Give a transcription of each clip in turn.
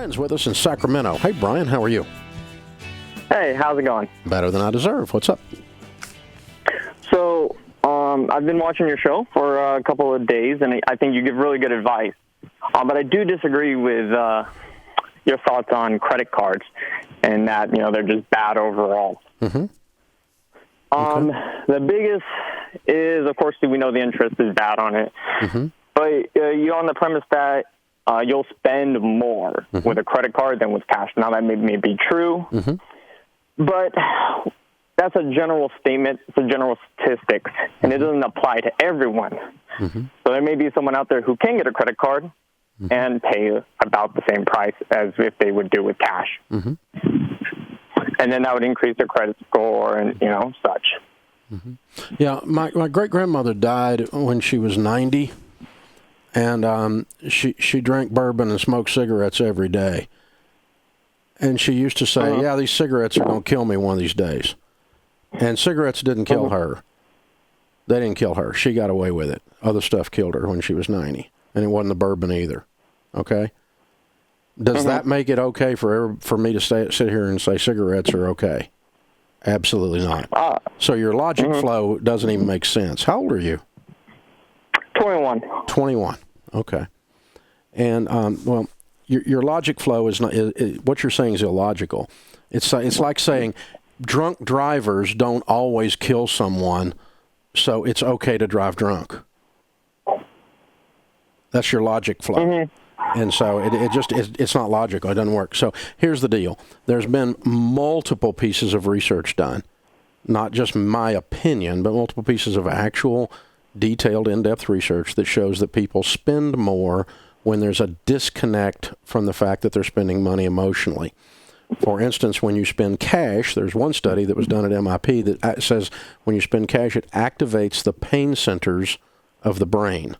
Brian's with us in Sacramento. Hey, Brian, how are you? Hey, how's it going? Better than I deserve. What's up? So, I've been watching your show for a couple of days, and I think you give really good advice. But I do disagree with your thoughts on credit cards and that, they're just bad overall. Mm-hmm. Okay. The biggest is, of course, we know the interest is bad on it. Mm-hmm. But you're on the premise that you'll spend more with a credit card than with cash. Now, that may be true, but that's a general statement. It's a general statistics, and it doesn't apply to everyone. So there may be someone out there who can get a credit card and pay about the same price as if they would do with cash. And then that would increase their credit score and, such. Yeah, my great-grandmother died when she was 90, and she drank bourbon and smoked cigarettes every day. And she used to say, yeah, these cigarettes are going to kill me one of these days. And cigarettes didn't kill her. They didn't kill her. She got away with it. Other stuff killed her when she was 90. And it wasn't the bourbon either. Okay? Does that make it okay for me to sit here and say cigarettes are okay? Absolutely not. So your logic flow doesn't even make sense. How old are you? 21. 21. Okay. And, well, your logic flow is not, what you're saying is illogical. It's like saying drunk drivers don't always kill someone, so it's okay to drive drunk. That's your logic flow. And so it's not logical. It doesn't work. So here's the deal. There's been multiple pieces of research done, not just my opinion, but multiple pieces of actual detailed in-depth research that shows that people spend more when there's a disconnect from the fact that they're spending money emotionally. For instance, when you spend cash, there's one study that was done at MIT that says when you spend cash, it activates the pain centers of the brain.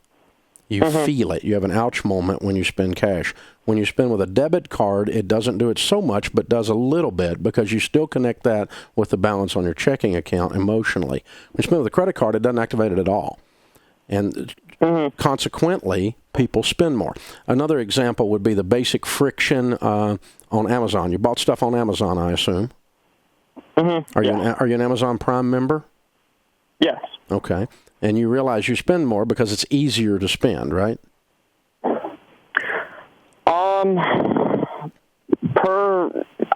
You feel it. You have an ouch moment when you spend cash. When you spend with a debit card, it doesn't do it so much, but does a little bit because you still connect that with the balance on your checking account emotionally. When you spend with a credit card, it doesn't activate it at all. And consequently, people spend more. Another example would be the basic friction on Amazon. You bought stuff on Amazon, I assume. Are you an Amazon Prime member? Yes. Okay. And you realize you spend more because it's easier to spend, right?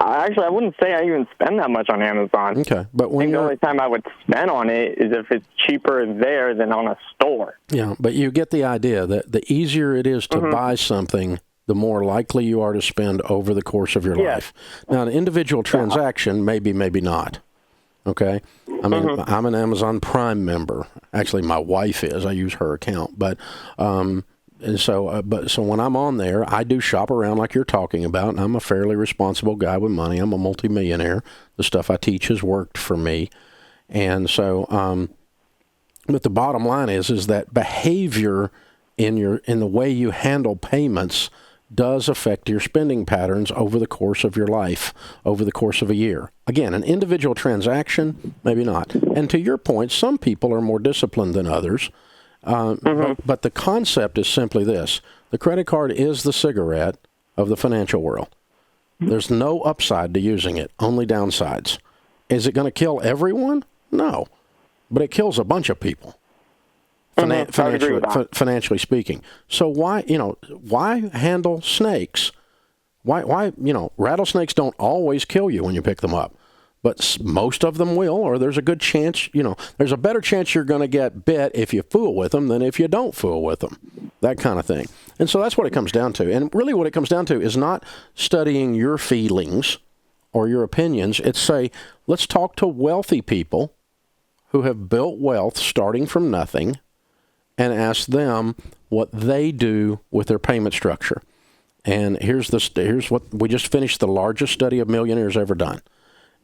Actually, I wouldn't say I even spend that much on Amazon. Okay, but when the only time I would spend on it is if it's cheaper there than on a store. Yeah, but you get the idea that the easier it is to buy something, the more likely you are to spend over the course of your life. Now, an individual transaction, maybe not. Okay? I mean, I'm an Amazon Prime member. Actually, my wife is. I use her account. But so when I'm on there, I do shop around like you're talking about, and I'm a fairly responsible guy with money. I'm a multimillionaire. The stuff I teach has worked for me. And so, but the bottom line is that behavior in the way you handle payments does affect your spending patterns over the course of your life, over the course of a year. Again, an individual transaction, maybe not. And to your point, some people are more disciplined than others. But the concept is simply this. The credit card is the cigarette of the financial world. There's no upside to using it, only downsides. Is it going to kill everyone? No. But it kills a bunch of people. Financially speaking. So why handle snakes? Why rattlesnakes don't always kill you when you pick them up, but most of them will, or there's a good chance, there's a better chance you're going to get bit if you fool with them than if you don't fool with them, that kind of thing. And so that's what it comes down to. And really what it comes down to is not studying your feelings or your opinions. It's let's talk to wealthy people who have built wealth starting from nothing and ask them what they do with their payment structure. And here's what we just finished, the largest study of millionaires ever done.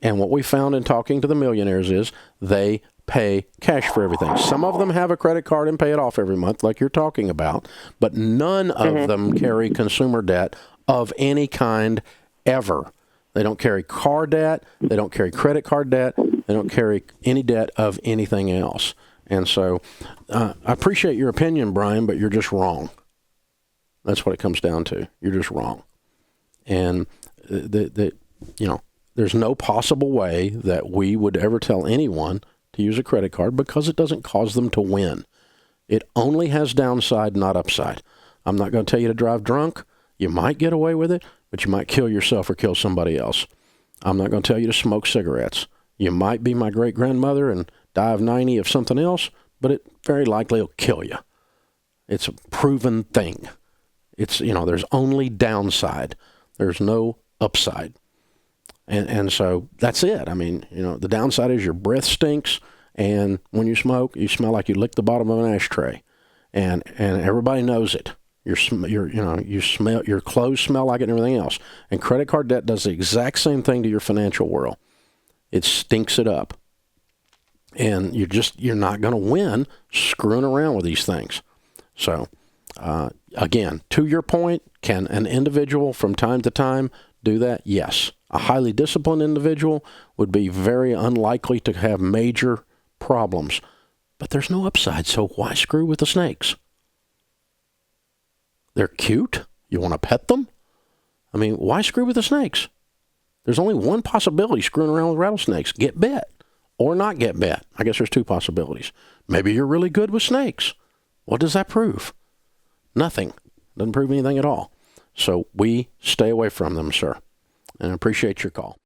And what we found in talking to the millionaires is they pay cash for everything. Some of them have a credit card and pay it off every month, like you're talking about, but none of them carry consumer debt of any kind ever. They don't carry car debt. They don't carry credit card debt. They don't carry any debt of anything else. And so I appreciate your opinion, Brian, but you're just wrong. That's what it comes down to. You're just wrong. And there's no possible way that we would ever tell anyone to use a credit card because it doesn't cause them to win. It only has downside, not upside. I'm not going to tell you to drive drunk. You might get away with it, but you might kill yourself or kill somebody else. I'm not going to tell you to smoke cigarettes. You might be my great-grandmother and die of 90 of something else, but it very likely will kill you. It's a proven thing. It's, there's only downside. There's no upside. And so that's it. I mean, the downside is your breath stinks, and when you smoke, you smell like you licked the bottom of an ashtray, and everybody knows it. You smell, your clothes smell like it and everything else. And credit card debt does the exact same thing to your financial world. It stinks it up. And you're not going to win screwing around with these things. So, again, to your point, can an individual from time to time do that? Yes. A highly disciplined individual would be very unlikely to have major problems. But there's no upside, so why screw with the snakes? They're cute. You want to pet them? I mean, why screw with the snakes? There's only one possibility screwing around with rattlesnakes. Get bit or not get bit. I guess there's two possibilities. Maybe you're really good with snakes. What does that prove? Nothing. Doesn't prove anything at all. So we stay away from them, sir. And I appreciate your call.